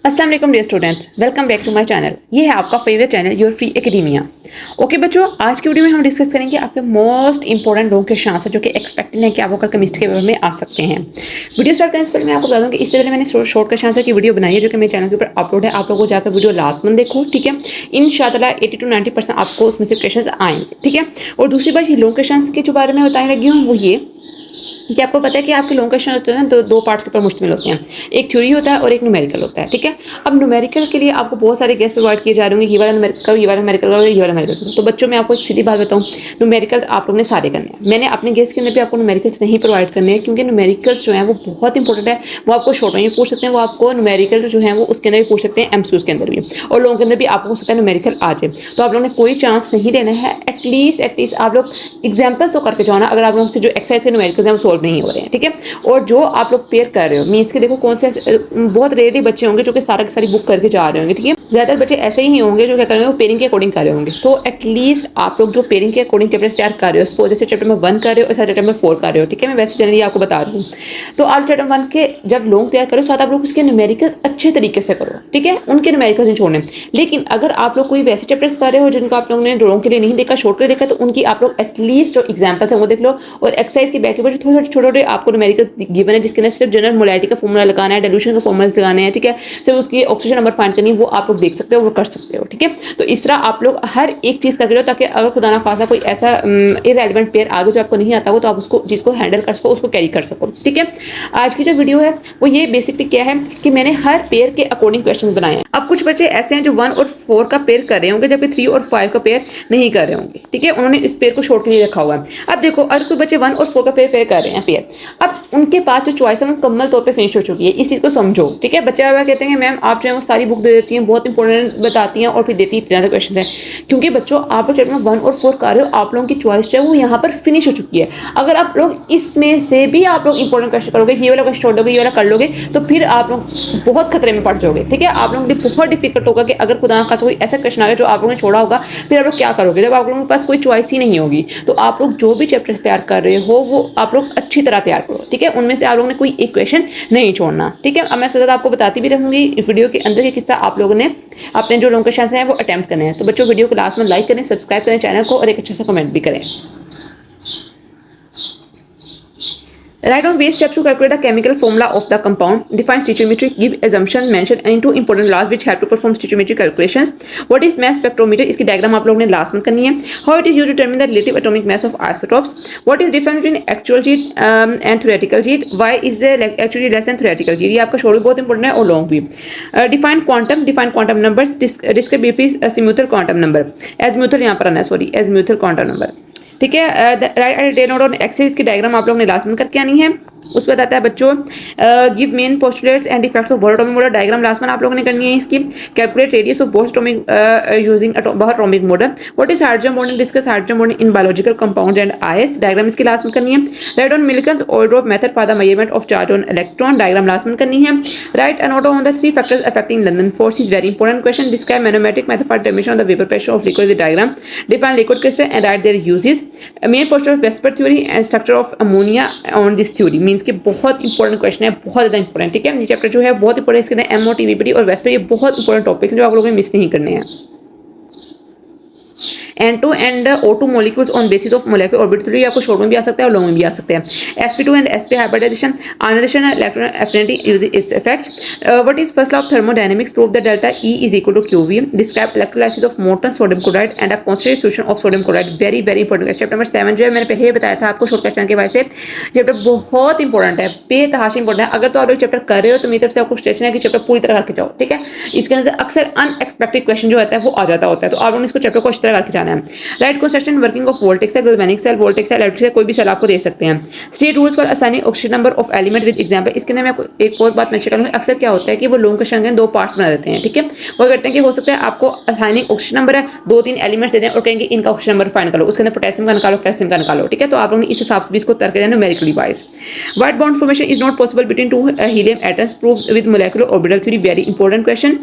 अस्सलाम वालेकुम dear students, welcome back to my channel. ये है आपका favourite channel your free academia. Okay बच्चों, आज की वीडियो में हम डिस्कस करेंगे आपके मोस्ट इंपॉर्टेंट लोगों के क्वेश्चन जो कि एक्सपेक्टेड है कि आपको केमिस्ट्री के बारे में आ सकते हैं। वीडियो स्टार्ट करने से पहले मैं आपको बता दूं कि इससे पहले मैंने शॉर्ट क्वेश्चन की वीडियो बनाई है जो कि मेरे चैनल के ऊपर अपलोड है। आप लोगों को जाकर वीडियो लास्ट में देखो, ठीक है। इंशाअल्लाह 80 to 90% आपको उसमें से क्वेश्चन आएंगे, ठीक है। और दूसरी बात, ये लॉन्ग क्वेश्चन के जो बारे में बताने लगी हूँ वो ये कि आपको पता है कि आपके लॉन्ग क्वेश्चन होते हैं दो पार्ट्स के ऊपर मुश्तमिल होते हैं। एक थ्योरी होता है और एक न्यूमेरिकल होता है, ठीक है। अब न्यूमेरिकल के लिए आपको बहुत सारे गेस प्रोवाइड किए जा रहे होंगे, ये वाला न्यूमेरिकल, ये वाला न्यूमेरिकल और ये वाला न्यूमेरिकल। तो बच्चों मैं आपको एक सीधी बात बताऊँ, न्यूमेरिकल्स आप लोगों ने सारे करने हैं। मैंने अपने गेस के अंदर भी आपको न्यूमेरिकल्स नहीं प्रोवाइड करने हैं क्योंकि न्यूमेरिकल्स जो है वो बहुत इंपॉर्टेंट है। वो आपको शॉर्ट में भी पूछ सकते हैं, वो आपको न्यूमेरिकल जो है वो उसके अंदर भी पूछ सकते हैं, एमसीक्यूज के अंदर भी, और लॉन्ग के अंदर भी आपको हो सकता है न्यूमेरिकल आ जाए। तो आप लोगों ने कोई चांस नहीं देना है। एटलीस्ट आप लोग एग्जाम्पल्स तो करके जाओ ना, अगर आप लोगों से जो एक्सरसाइज के न्यूमेरिकल्स हैं वो सोल्व नहीं हो रहे हैं, ठीक है। और जो आप लोग पेयर कर रहे हो मीन्स के देखो कौन से बहुत रेयरली बच्चे होंगे जो कि सारा की सारी बुक करके जा रहे होंगे, ठीक है। ज्यादातर बच्चे ऐसे ही होंगे जो क्या कर रहे हो, पेयरिंग के अकॉर्डिंग कर रहे होंगे। तो एटलीस्ट आप लोग जो पेयरिंग के अकॉर्डिंग चैप्टर तैयार कर रहे हो, सपोज जैसे चैप्टर में 1 कर रहे हो, चैप्टर में 4 कर रहे हो, ठीक है। मैं वैसे जनरली आपको बता रही हूँ। तो आप चैप्टर 1 के जब लॉन्ग तैयार करो साथ आप लोग उसके न्यूमेरिकल्स अच्छे तरीके से करो, ठीक है। उनके न्यूमेरिकल्स नहीं छोड़ने। लेकिन अगर आप लोग कोई वैसे चैप्टर्स कर रहे हो जिनको आप लोगों ने लॉन्ग के लिए नहीं देखा, शॉर्ट के लिए देखा, तो उनकी आप लोग एटलीस्ट जो एग्जाम्पल्स है वो देख लो। और एक्सरसाइज के बैक के ऊपर थोड़े छोटे आपको न्यूमेरिकल्स गिवन है जिसके अंदर सिर्फ जनरल मोलैरिटी का फॉर्मूला लगाना है, डाइल्यूशन का फॉर्मूला लगाने हैं, ठीक है। सिर्फ उसकी ऑक्सीजन नंबर फाइंड करनी है, वो आप लोग देख सकते हो, वो कर सकते हो, ठीक है। तो इस तरह आप लोग हर एक चीज करके लो ताकि अगर खुदा ना खासा कोई ऐसा इररेलेवेंट पेयर आगे जो आपको नहीं आता हो तो आप उसको चीज को हैंडल कर सको, उसको कैरी कर सको, ठीक है। आज की जो वीडियो है वो ये बेसिकली क्या है कि मैंने हर पेयर के अकॉर्डिंग क्वेश्चन बनाए हैं। अब कुछ बच्चे ऐसे हैं जो 1 और 4 का पेयर कर रहे होंगे जबकि 3 और 5 का पेयर नहीं कर रहे होंगे, ठीक है। उन्होंने इस पेयर को शॉर्ट के लिए रखा हुआ है। अब देखो अगर कोई बच्चे 1 और 4 का पेयर कर रहे हैं पेयर, अब उनके पास जो चॉइस है वो मुकम्मल तौर पे फिनिश हो चुकी है। इस चीज को समझो, ठीक है। बच्चे बाबा कहते हैं मैम आप जो है वो सारी बुक दे देती हैं, बहुत इंपॉर्टेंट बताती हैं और फिर देती इतने ज़्यादा क्वेश्चन है। क्योंकि बच्चों आप लोग चैप्टर में 1 और 4 कर रहे हो, आप लोगों की चॉइस जो है वो यहाँ पर फिनिश हो चुकी है। अगर आप लोग इसमें से भी आप लोग इंपॉर्टेंट क्वेश्चन करोगे, ये वाला क्वेश्चन छोड़ दोगे, ये वाला कर लोगे, तो फिर आप लोग बहुत खतरे में पड़ जाओगे, ठीक है। आप लोगों के लिए बहुत डिफिकल्ट होगा कि अगर खुदा खास कोई ऐसा क्वेश्चन आ गया जो आप लोगों ने छोड़ा होगा, फिर आप लोग क्या करोगे जब आप लोगों के पास कोई चॉइस ही नहीं होगी। तो आप लोग जो भी चैप्टर्स तैयार कर रहे हो वो आप लोग अच्छी तरह तैयार करो, ठीक है। उनमें से आप लोगों ने कोई एक क्वेश्चन नहीं छोड़ना, ठीक है। अब मैं सदा आपको बताती भी रहूंगी इस वीडियो के अंदर कि किस तरह आप लोगों ने अपने जो लॉन्ग क्वेश्चन हैं वो अटेम्प्ट करने हैं। तो बच्चों वीडियो को लास्ट में लाइक करें, सब्सक्राइब करें चैनल को और एक अच्छा सा कमेंट भी करें। Write on waste steps to calculate the chemical formula of the compound. Define stoichiometry. Give assumption, mention any two important laws which help to perform stoichiometry calculations. What is mass spectrometer? इसकी diagram आप लोगों ने last में करनी है। How it is used to determine the relative atomic mass of isotopes. What is difference between actual heat and theoretical heat? Why is actually less than theoretical heat? ये आपका short भी बहुत इंपॉर्टेंट है और long भी। Define quantum. Define quantum numbers. Describe briefly azimuthal quantum number. Azimuthal यहाँ पर आना है, सॉरी, azimuthal quantum number, ठीक है। Right day note on axis की डायग्राम आप लोगों ने लास्ट में करके आनी है। उस पर बताता है बच्चों give main postulates and effects of Bohr atomic model. Diagram last में आप लोगों ने करनी है इसकी। Calculate radius of Bohr atomic using Bohr atomic model. What is hydrogen bonding? Discuss hydrogen bonding in biological compounds and ions. Diagram इसकी last में करनी है। Write on Millikan's oil drop method for the measurement of charge on electron. Diagram last में करनी है। Write a note on the 3 factors affecting London force is very important question. Describe mathematic method for determination of the vapour pressure of liquid. Diagram define liquid crystal and right there uses. Main poster of VSEPR theory and structure of ammonia on this theory. Means के बहुत important question है, बहुत ज्यादा important, ठीक है। ये chapter जो है बहुत इंपॉर्टेंट, इसके अंदर एमओ टीवीपीटी और वेस्पर, ये बहुत इंपॉर्टेंट टॉपिक है जो आप लोगों को मिस नहीं करने हैं। N2 and O2 molecules on basis of molecular orbital theory आपको शॉर्ट में भी आ सकता है और लॉन्ग में भी आ सकते हैं। sp2 and sp hybridization, ionization and electron affinity using its effects. What is first law of thermodynamics? Prove that delta E is equal to QV. Describe electrolysis of molten sodium chloride and a concentrated solution of sodium chloride. Very very important। Chapter number 7 जो है मैंने पहले ही बताया था आपको short question के वजह से चैप्टर बहुत इंपॉर्टेंट है, बेतहाशा इंपॉर्टेंट है। अगर तो आप लोग चैप्टर कर रहे हो तो मेरी तरफ से आपको सजेशन है कि चैप्टर पूरी तरह करके जाओ, ठीक है। इसके अंदर अक्सर अनएक्सपेक्टेड क्वेश्चन जो आता है वो आ जाता होता है, तो आप लोगों ने इसको चैप्टर को अच्छी तरह करके जाना है। Write construction working of voltage cell, galvanic cell, voltage cell, electric cell, कोई भी सेल आपको दे सकते हैं। State rules for assigning oxygen number of element with example. इसके अंदर मैं आपको एक और बात मेंशन करूंगा। अक्सर क्या होता है कि वो लॉन्ग क्वेश्चन के 2 पार्ट्स बना देते हैं, ठीक है। वो करते हैं कि हो सकता है आपको असाइनिंग ऑक्सीजन नंबर है, 2-3 एलिमेंट्स देते हैं और कहेंगे इनका ऑक्सीजन नंबर फाइंड करो, उसके अंदर पोटेशियम का निकालो, कैल्शियम का निकालो, ठीक है। तो आप लोगों ने इस हिसाब से भी इसको करके देना numerically wise. White bond formation is not possible between 2 helium atoms. Prove with molecular orbital theory. Very important question.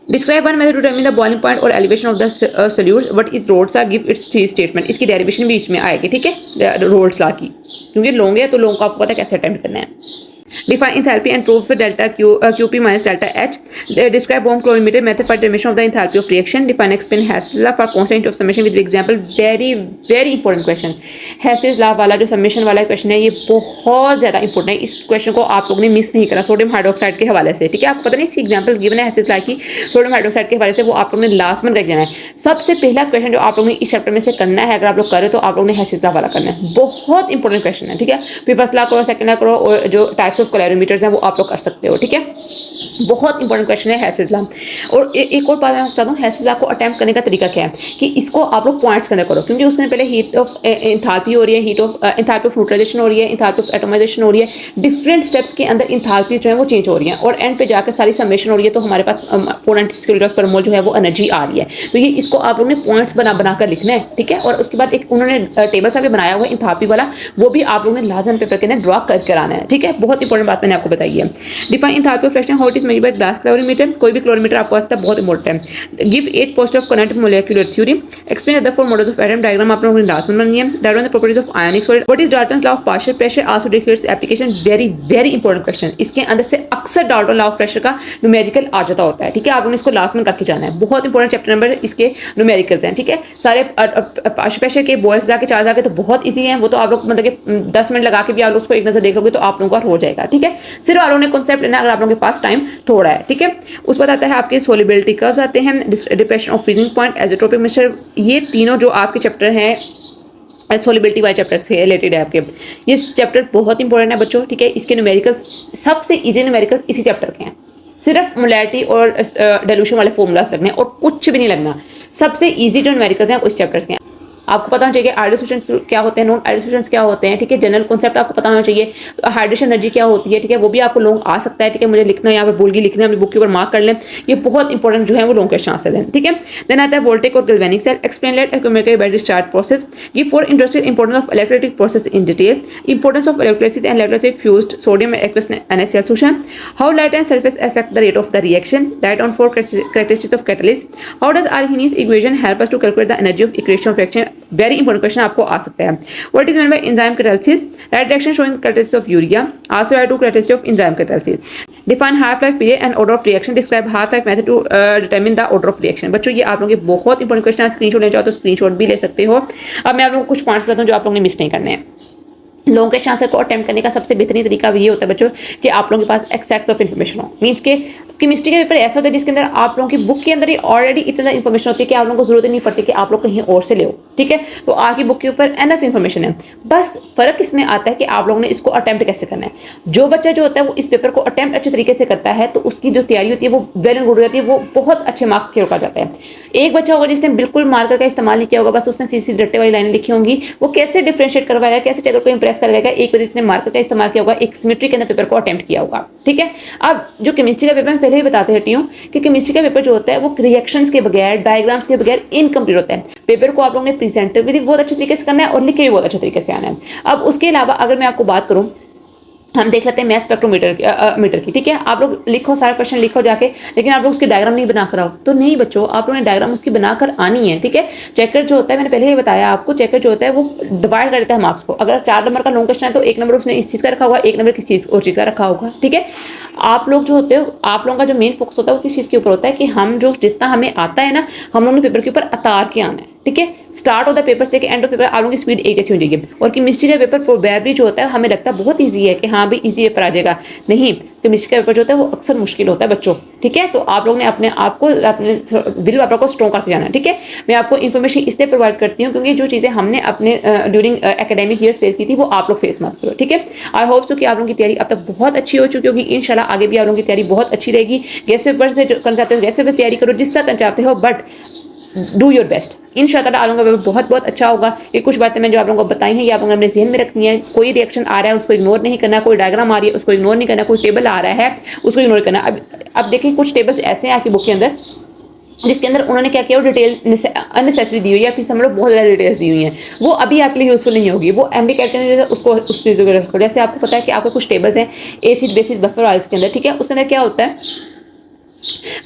Describe one method to determine the boiling point or elevation of the solute. What is Rhodes law? Give its statement. इसकी derivation भी इसमें आएगी, ठीक है, Rhodes law की, क्योंकि long है तो लॉन्ग को आपको पता है कैसे अटेम्प्ट करना है। Define enthalpy and prove delta QP minus delta H. Describe Bohm colorimeter method for determination of the enthalpy of reaction. Define explain Hess's law for constant of summation with example. Very important question. Hess's law वाला जो summation वाला question है ये बहुत ज़्यादा important है। इस question को आप लोगों ने मिस नहीं करा सोडियम हाइड्रोक्साइड के हवाले से, ठीक है। आपको पता नहीं इसकी एग्जाम्पल गिवन है Hess's law की सोडियम हाइड्रोक्साइड के हवाले से, वो आप लोगों ने लास्ट में रख देना है। सबसे पहला क्वेश्चन जो आप लोगों ने इस चैप्टर में से करना है, अगर आप लोग करें तो आप लोगों ने Hess's law वाला करना है। बहुत इंपॉर्टेंट क्वेश्चन है, ठीक है। फिर फर्स्ट लॉ करो, सेकंड लॉ करो, और जो टाइप्स ऑफ कैलोरीमीटर्स हैं वो आप लोग कर सकते हो, ठीक है। बहुत इंपॉर्टेंट क्वेश्चन है Hess's law। और एक और बात मैं बता दूं, Hess's law को अटेम्प्ट करने का तरीका क्या है कि इसको आप लोग पॉइंट्स करने करो, क्योंकि उसमें पहले हीट ऑफ एंथैल्पी हो रही है, heat of enthalpy of neutralization हो रही है, एंथैल्पी ऑफ एटमाइजेशन हो रही है। डिफरेंट स्टेप्स के अंदर एंथैल्पी जो है वो चेंज हो रही है, और एंड पे जाकर सारी समेशन हो रही है, तो हमारे पास 496 किलोजूल पर मोल जो है वो एनर्जी आ रही है। तो ये इसको आप लोगों ने पॉइंट्स बना कर लिखना है, ठीक है। और उसके बाद एक उन्होंने टेबल सा भी बनाया हुआ है एंथैल्पी वाला, वो भी आप लोगों ने लाजम पेपर के अंदर ड्रॉ करके आना है, ठीक है। बहुत इंपॉर्टेंट बात मैंने आपको बताई है। Define enthalpy of reaction, how it is measured by glass calorimeter. कोई भी कैलोरीमीटर आपको आता है, बहुत इंपॉर्टेंट है। Give 8 positive connected molecular theory. Explain other 4 models of atom. Diagram आप लोगों ने लास्ट में बनानी है। Diagram the properties of ionic solid. What is Dalton's law of partial pressure, also declares application. Very important question. इसके अंदर से अक्सर डाल्टन लॉ ऑफ प्रेशर का न्यूमेरिकल आ जाता होता है, ठीक है। आप लोगों ने इसको लास्ट में करके जाना है। बहुत इंपॉर्टेंट चैप्टर नंबर इसके न्यूमेरिकल्स हैं, ठीक है। सारे पार्शियल प्रेशर के बॉयस जाके 4 जाके तो बहुत ईजी है, वो तो आप लोग मतलब कि 10 मिनट लगा के भी आप लोग उसको एक नजर देखोगे तो आप लोगों का हो जाएगा, ठीक है। सिर्फ आप लोगों ने कॉन्सेप्ट लेना, अगर आप लोगों के पास टाइम थोड़ा है, ठीक है। उस पर आता है आपके सोलिबिलिटी कर्व्स आते हैं, depression of freezing point, azeotropic mixture. ये तीनों जो आपके चैप्टर हैं सोलिबिलिटी वाले चैप्टर से रिलेटेड है आपके। ये चैप्टर बहुत इंपॉर्टेंट है बच्चों, ठीक है। इसके न्यूमेरिकल्स सबसे इजी न्यूमेरिकल्स इसी चैप्टर के हैं। सिर्फ मोलैरिटी और डाइल्यूशन वाले फॉर्मूलास लगने और कुछ भी नहीं लगना। सबसे इजी जो न्यूमेरिकल्स हैं उस चैप्टर के हैं। आपको पता होना चाहिए आइडियल सॉल्यूशंस क्या होते हैं, नॉन आइडियल सॉल्यूशंस क्या होते हैं, ठीक है। जनरल कॉन्सेप्ट आपको पता होना चाहिए। हाइड्रेशन एनर्जी क्या होती है, ठीक है, वो भी आपको लॉन्ग आ सकता है, ठीक है। मुझे लिखना है यहाँ पे बोल के लिखना है, अपनी बुक के ऊपर मार्क कर लें। ये बहुत इंपॉर्टेंट जो है वो लॉन्ग क्वेश्चन आंसर है, ठीक है। देन आता है वोल्टेक और galvanic cell. Explain lead accumulated battery start process. Give 4 industrial importance of electrolytic process in detail. Importance of electrolysis and electrolysis fused sodium aqueous NaCl solution. How light and surface affect the rate of the reaction. Write on 4 characteristics of catalyst. How does Arrhenius equation help us to calculate the energy of accretion of reaction. Very important question आपको आ सकता है। What is meant by enzyme catalysis? Write reaction showing characteristics of urea. Also write 2 characteristics of enzyme catalysis. Define half-life period and order of reaction. Describe half-life method to determine the order of reaction. बच्चों ये आप लोगों के बहुत important question है। Screenshot लेना चाहो तो स्क्रीनशॉट भी ले सकते हो। अब मैं आप लोगों को कुछ पॉइंट्स बताता हूँ जो आप लोगों ने मिस नहीं करने हैं। लॉन्ग क्वेश्चन आंसर को अटेम्प्ट करने का सबसे बेहतरीन तरीका ये होता है बच्चों कि आप लोगों के पास एक्सेस ऑफ इन्फॉर्मेशन हो। मीन्स के केमिस्ट्री का पेपर ऐसा होता है जिसके अंदर आप लोगों की बुक के अंदर ही ऑलरेडी इतना इन्फॉर्मेशन होती है कि आप लोगों को जरूरत नहीं पड़ती कि आप लोग कहीं और से ले, ठीक है। तो आपकी बुक के ऊपर एनफ इन्फॉर्मेशन है। बस फर्क इसमें आता है कि आप लोगों ने इसको अटेम्प्ट कैसे करना है। जो बच्चा जो होता है वो इस पेपर को अटेम्प्ट अच्छे तरीके से करता है तो उसकी जो तैयारी होती है वो वेल एंड गुड हो जाती है, वो बहुत अच्छे मार्क्स के रोका जाता है। एक बच्चा होगा जिसने बिल्कुल मार्कर का इस्तेमाल नहीं किया होगा, बस उसने सीधी रट्टे वाली लाइनें लिखी होंगी, वो कैसे डिफरेंशिएट करवाएगा, कैसे चेकर को इंप्रेस करवाएगा। एक बार जिसने मार्कर का इस्तेमाल किया होगा, एक सिमेट्री के अंदर पेपर को अटेम्प्ट किया होगा, ठीक है। अब जो केमिस्ट्री का पेपर मैं पहले ही बताते रहती हूँ कि केमिस्ट्री का पेपर जो होता है वो रिएक्शंस के बगैर, डायग्राम्स के बगैर इनकम्प्लीट होता है। पेपर को आप लोगों ने प्रेजेंट भी बहुत अच्छे तरीके से करना है और लिख के भी बहुत अच्छे तरीके से आना है। अब उसके अलावा अगर मैं आपको बात करूँ, हम देख लेते हैं मैथ स्पेक्ट्रोमीटर मीटर की, ठीक है। आप लोग लिखो, सारा क्वेश्चन लिखो जाके, लेकिन आप लोग उसकी डायग्राम नहीं बना कर आओ तो नहीं बच्चों, आप लोगों ने डायग्राम उसकी बनाकर आनी है, ठीक है। चेकर जो होता है, मैंने पहले ही बताया आपको, चेकर जो होता है वो डिवाइड कर देता है मार्क्स को। अगर 4 नंबर का लॉन्ग क्वेश्चन है तो 1 नंबर उसने इस चीज़ का रखा होगा, 1 नंबर किस चीज़ और चीज़ का रखा होगा, ठीक है। आप लोग जो होते हो, आप लोगों का जो मेन फोकस होता है वो किस चीज़ के ऊपर होता है कि हम जो जितना हमें आता है ना, हम लोगों ने पेपर के ऊपर उतार के आना है, ठीक है। स्टार्ट ऑफ द पेपर से एंड ऑफ पेपर आप लोगों की स्पीड एक जैसी हो जाएगी। और केमिस्ट्री का पेपर प्रोबेबली जो होता है हमें लगता है बहुत ईजी है कि हाँ भाई ईजी पेपर आ जाएगा, नहीं, केमिस्ट्री का पेपर जो होता है वो अक्सर मुश्किल होता है बच्चों, ठीक है। तो आप लोगों ने अपने आप को, अपने विल पावर को स्ट्रॉन्ग करके जाना है, ठीक है। मैं आपको इन्फॉर्मेशन इसलिए प्रोवाइड करती हूँ क्योंकि जो चीज़ें हमने अपने ड्यूरिंग एकेडमिक ईयर फेस की थी वो आप लोग फेस मत करो, ठीक है। आई होप सो कि आप लोगों की तैयारी अब तक बहुत अच्छी हो चुकी होगी। इंशाल्लाह आगे भी आप लोगों की तैयारी बहुत अच्छी रहेगी। गेस्ट पेपर से करना चाहते हो गेस्ट पेपर तैयारी करो, जिस तरह करना चाहते हो, बट डू योर बेस्ट। इंशाल्लाह आप लोगों का पेपर बहुत बहुत अच्छा होगा। ये कुछ बातें मैं जो आप लोगों को बताई हैं ये आप लोगों ने अपने जहन में रखनी है। कोई रिएक्शन आ रहा है उसको इग्नोर नहीं करना, कोई डायग्राम आ रही है उसको इग्नोर नहीं करना, कोई टेबल आ रहा है उसको इग्नोर करना। अब देखिए कुछ टेबल्स ऐसे हैं आपकी बुक के अंदर जिसके अंदर उन्होंने क्या किया, वो डिटेल अननेसेसरी दी हुई है, या फिर समझ लो बहुत ज़्यादा डिटेल्स दी हुई हैं, वो अभी आपके लिए यूजफुल नहीं होगी। वो एमडी कहते हैं उसको उस चीज़ों को रखो। जैसे आपको पता है कि आपके कुछ टेबल्स हैं एसिड बेसिस बफर ऑयल्स के अंदर, ठीक है। उसके अंदर क्या होता है,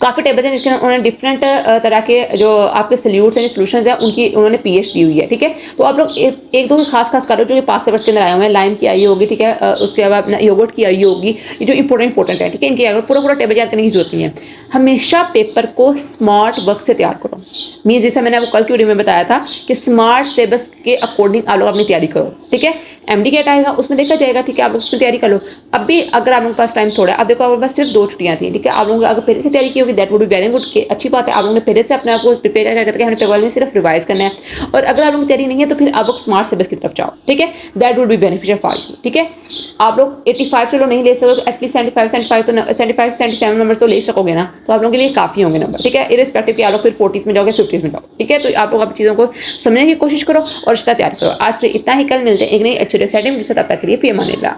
काफ़ी टेबल्स हैं जिसके उन्होंने डिफरेंट तरह के जो आपके सल्यूट्स हैं, सोल्यूशन हैं, उनकी उन्होंने पीएच दी हुई है, ठीक है। तो आप लोग एक दो खास करो जो कि 5 पेपर्स के अंदर आए हुए हैं। लाइम की आई होगी, ठीक है, उसके बाद अपना योगर्ट की आई होगी, ये जो इंपॉर्टेंट है, ठीक है। इनकी पूरा टेबल याद करने की जरूरत नहीं है। हमेशा पेपर को स्मार्ट वर्क से तैयार करो। मीन्स जैसे मैंने आपको कल की वीडियो में बताया था कि स्मार्ट सिलेबस के अकॉर्डिंग आप लोग अपनी तैयारी करो, ठीक है। एमडी कैट आएगा उसमें देखा जाएगा, ठीक है। आप लोग उसमें तैयारी कर लो। अब भी अगर आप लोगों के पास टाइम थोड़ा है, अब देखो आपके पास सिर्फ 2 छुट्टियां थी, ठीक है। आप लोगों ने अगर पहले से तैयारी की होगी that would be very good, अच्छी बात है। आप लोगों ने पहले से अपने आप को प्रिपेयर करके हमें पेपर में सिर्फ रिवाइज करना है। और अगर आप लोगों की तैयारी नहीं है तो फिर आप लोग स्मार्ट सिलेबस की तरफ जाओ, ठीक है। That would be beneficial for you, ठीक है। आप लोग 85 चलो नहीं ले सकते तो एटलीस्ट 75 नंबर तो ले सकोगे ना, तो आप लोगों के लिए काफ़ी होंगे नंबर, ठीक है। इरिस्पेक्टिव कि आप लोग फिर 40s में जाओगे, 50s में जाओ, ठीक है। तो आप लोग अपनी चीज़ों को समझने की कोशिश करो और रिश्ता तैयार करो। आज तो इतना ही, कल मिलते हैं एक नई अच्छी एक्साइटिंग वीडियो से। तब तक के लिए फी अमानिल्लाह।